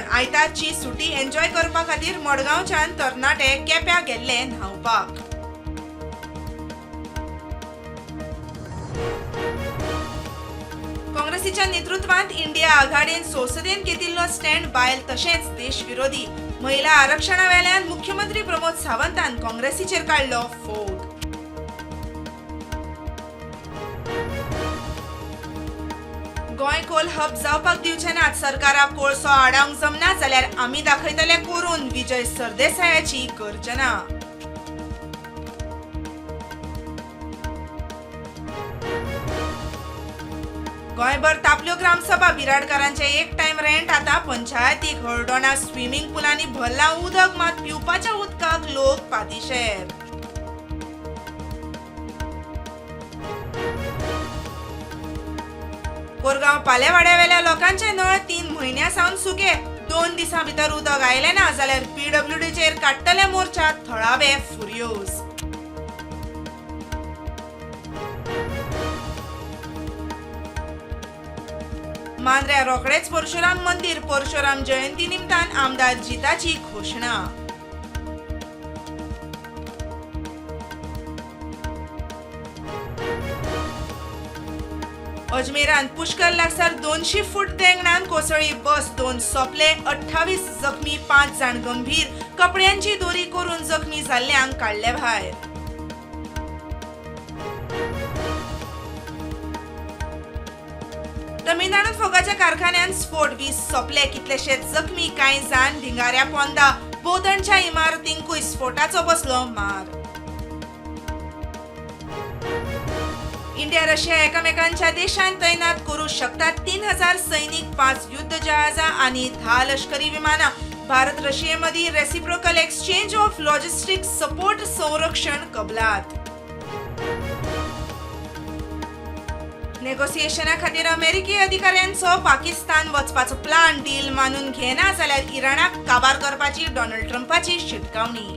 पण आयतारची सुटी एन्जॉय करपा खातीर मडगांवच्यान तरणाटे केप्यां गेल्ले न्हावपाक. काँग्रेसीच्या नेतृत्वांत इंडिया आघाडीन संसदेन घेतिल्लो स्टँड बायल तशेंच देशविरोधी महिला आरक्षणा वेल्यान मुख्यमंत्री प्रमोद सावंतान काँग्रेसीचेर काडलो फोग. गोंय कोल हब जावपाक दिवचे नात. सरकाराक कोळसो आडावंक जमना जाल्यार आमी दाखयतले करून विजय सरदेसायाची गर्जना. गोंयभर तापल्यो ग्रामसभा. बिराडकारांचे एक टायम रेंट आतां पंचायतीक. हळडोणा स्विमींग पुलांनी भरलां उदक, मात पिवपाच्या उदकाक लोक पातीशेर. कोरगांव पालेवाड्यावेल्या लोकांचे नळ 3 म्हयन्यां सावन सुके. 2 दिसां भितर उदक आयलें ना जाल्यार पीडब्ल्यूडीचेर काडटले मोर्चा. थळावे फुर्योज. मांद्र्या रोखडेच परशुराम मंदिर. परशुराम जयंती निमतान आमदार जिताची घोषणा. अजमेरान पुष्कर लागसार 200 फूट देंगणान कोसळ्ळी बस. 2 सोंपले, 28 जखमी, 5 जाण गंभीर. कपड्यांची दोरी करून जखमी जाल्ल्यांक काडले भायर. तमिळनाडूत फोगाच्या कारखान्यात स्फोट. 20 सोंपले, कितलेशेच जखमी, कांय जाण धिंगाऱ्या पोंदा. भोंवतणच्या इमारतींकूय स्फोटाचो बसलो मार. इंडिया रशिया एकामेकांच्या देशांत तैनात करू शकतात 3000 सैनिक, 5 युद्ध जहाजां आणि 10 लष्करी विमानां. भारत रशियेमदी reciprocal exchange of logistic support संरक्षण कबलात. नेगोसिएशना खातीर अमेरिकी अधिकाऱ्यांचो पाकिस्तान वचपाचो प्लान. डील मानून घेना जाल्यार इराणाक काबार करपाची डोनाल्ड ट्रम्पाची शिटकावणी.